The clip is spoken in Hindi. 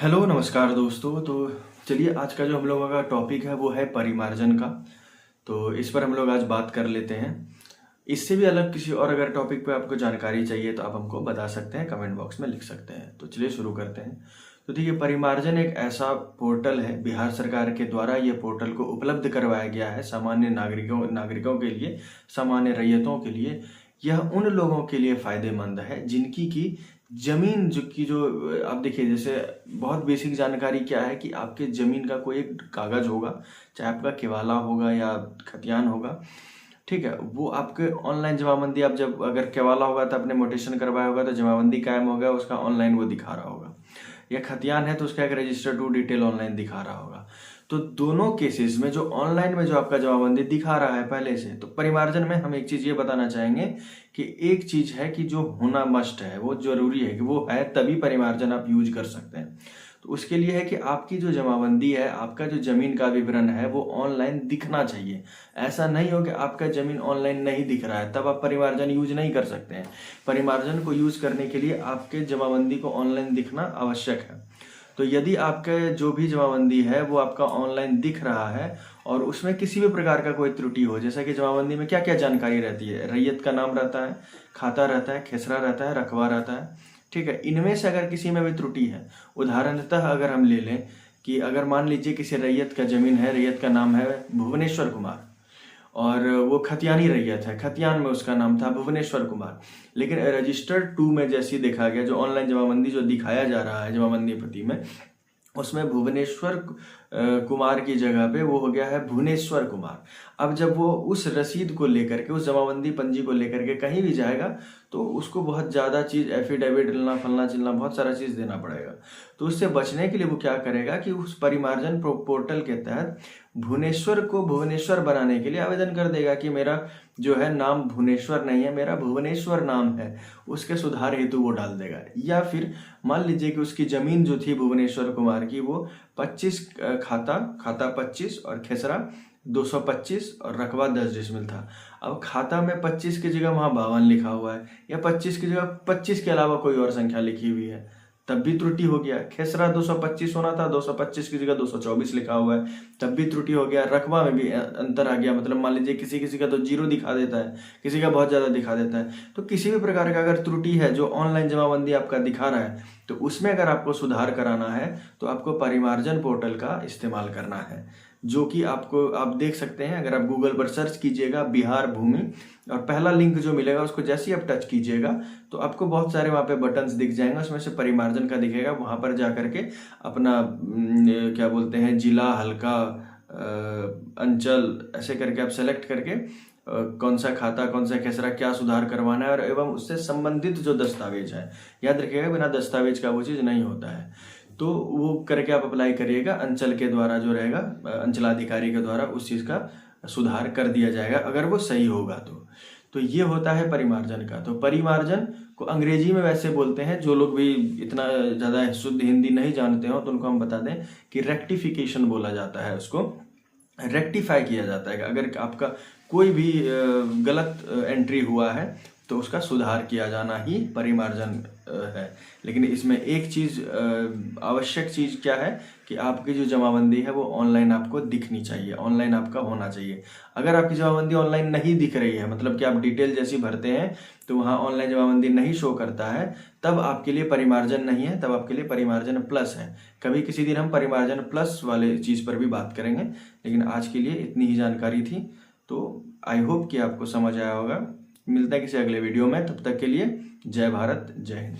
हेलो नमस्कार दोस्तों। तो चलिए आज का जो हम लोगों का टॉपिक है वो है परिमार्जन का। तो इस पर हम लोग आज बात कर लेते हैं। इससे भी अलग किसी और अगर टॉपिक पे आपको जानकारी चाहिए तो आप हमको बता सकते हैं, कमेंट बॉक्स में लिख सकते हैं। तो चलिए शुरू करते हैं। तो देखिए, परिमार्जन एक ऐसा पोर्टल है, बिहार सरकार के द्वारा ये पोर्टल को उपलब्ध करवाया गया है सामान्य नागरिकों के लिए, सामान्य रैयतों के लिए। यह उन लोगों के लिए फायदेमंद है जिनकी की जमीन जो आप देखिए, जैसे बहुत बेसिक जानकारी क्या है कि आपके जमीन का कोई एक कागज होगा, चाहे आपका केवाला होगा या खतियान होगा, ठीक है। वो आपके ऑनलाइन जमाबंदी, आप जब अगर केवाला होगा तो आपने मोटेशन करवाया होगा तो जमाबंदी कायम हो गया, उसका ऑनलाइन वो दिखा रहा होगा। या खतियान है तो उसका एक रजिस्टर टू डिटेल ऑनलाइन दिखा रहा होगा। तो दोनों केसेस में जो ऑनलाइन में जो आपका जमाबंदी दिखा रहा है पहले से, तो परिमार्जन में हम एक चीज ये बताना चाहेंगे कि एक चीज है कि जो होना मस्ट है, वो जरूरी है कि वो है, तभी परिमार्जन आप यूज कर सकते हैं। तो उसके लिए है कि आपकी जो जमाबंदी है, आपका जो जमीन का विवरण है वो ऑनलाइन दिखना चाहिए। ऐसा नहीं हो कि आपका जमीन ऑनलाइन नहीं दिख रहा है, तब आप परिमार्जन यूज नहीं कर सकते हैं। परिमार्जन को यूज करने के लिए आपके जमाबंदी को ऑनलाइन दिखना आवश्यक है। तो यदि आपके जो भी जमाबंदी है वो आपका ऑनलाइन दिख रहा है और उसमें किसी भी प्रकार का कोई त्रुटि हो, जैसा कि जमाबंदी में क्या क्या जानकारी रहती है, रैयत का नाम रहता है, खाता रहता है, खेसरा रहता है, रकबा रहता है, ठीक है। इनमें से अगर किसी में भी त्रुटि है, उदाहरणतः अगर हम ले लें कि अगर मान लीजिए किसी रैयत का जमीन है, रैयत का नाम है भुवनेश्वर कुमार और वो खतियानी रैयत है, खतियान में उसका नाम था भुवनेश्वर कुमार, लेकिन रजिस्टर्ड 2 में जैसे देखा गया, जो ऑनलाइन जमाबंदी जो दिखाया जा रहा है जमाबंदी प्रति में, उसमें भुवनेश्वर कुमार की जगह पे वो हो गया है भुवनेश्वर कुमार। अब जब वो उस रसीद को लेकर के, उस जमाबंदी पंजी को लेकर के कहीं भी जाएगा तो उसको बहुत ज़्यादा चीज़, एफिडेविट डलना, फलना चिलना, बहुत सारा चीज़ देना पड़ेगा। तो उससे बचने के लिए वो क्या करेगा कि उस परिमार्जन पोर्टल के तहत भुवनेश्वर को भुवनेश्वर बनाने के लिए आवेदन कर देगा कि मेरा जो है नाम भुवनेश्वर नहीं है, मेरा भुवनेश्वर नाम है। उसके सुधार हेतु वो डाल देगा। या फिर मान लीजिए कि उसकी जमीन जो थी भुवनेश्वर कुमार की, वो 25 खाता 25 और खेसरा 225 और रकबा 10 डिसमिल था। अब खाता में 25 की जगह वहां 52 लिखा हुआ है, या 25 की जगह 25 के अलावा कोई और संख्या लिखी हुई है, तब भी त्रुटि हो गया। खेसरा 225 होना था, 225 की जगह 224 लिखा हुआ है, तब भी त्रुटि हो गया। रकबा में भी अंतर आ गया, मतलब मान लीजिए किसी किसी का तो 0 दिखा देता है, किसी का बहुत ज्यादा दिखा देता है। तो किसी भी प्रकार का अगर त्रुटि है जो ऑनलाइन जमाबंदी आपका दिखा रहा है, तो उसमें अगर आपको सुधार कराना है तो आपको परिमार्जन पोर्टल का इस्तेमाल करना है, जो कि आप देख सकते हैं। अगर आप गूगल पर सर्च कीजिएगा बिहार भूमि, और पहला लिंक जो मिलेगा उसको जैसे ही आप टच कीजिएगा तो आपको बहुत सारे वहाँ पे बटन्स दिख जाएंगे, उसमें से परिमार्जन का दिखेगा। वहाँ पर जा करके अपना क्या बोलते हैं, जिला, हल्का, अंचल, ऐसे करके आप सेलेक्ट करके कौन सा खाता, कौन सा खेसरा, क्या सुधार करवाना है, और एवं उससे संबंधित जो दस्तावेज है, याद रखिएगा बिना दस्तावेज का वो चीज़ नहीं होता है। तो वो करके आप अप्लाई करिएगा, अंचल के द्वारा जो रहेगा, अंचलाधिकारी के द्वारा उस चीज़ का सुधार कर दिया जाएगा अगर वो सही होगा तो ये होता है परिमार्जन का। तो परिमार्जन को अंग्रेजी में वैसे बोलते हैं, जो लोग भी इतना ज़्यादा शुद्ध हिंदी नहीं जानते हो तो उनको हम बता दें कि रेक्टिफिकेशन बोला जाता है। उसको रेक्टिफाई किया जाता है। अगर आपका कोई भी गलत एंट्री हुआ है तो उसका सुधार किया जाना ही परिमार्जन है। लेकिन इसमें एक चीज, आवश्यक चीज क्या है कि आपकी जो जमाबंदी है वो ऑनलाइन आपको दिखनी चाहिए, ऑनलाइन आपका होना चाहिए। अगर आपकी जमाबंदी ऑनलाइन नहीं दिख रही है, मतलब कि आप डिटेल जैसी भरते हैं तो वहाँ ऑनलाइन जमाबंदी नहीं शो करता है, तब आपके लिए परिमार्जन नहीं है, तब आपके लिए परिमार्जन प्लस है। कभी किसी दिन हम परिमार्जन प्लस वाले चीज पर भी बात करेंगे, लेकिन आज के लिए इतनी ही जानकारी थी। तो आई होप कि आपको समझ आया होगा। मिलता है किसी अगले वीडियो में, तब तक के लिए जय भारत, जय हिंद।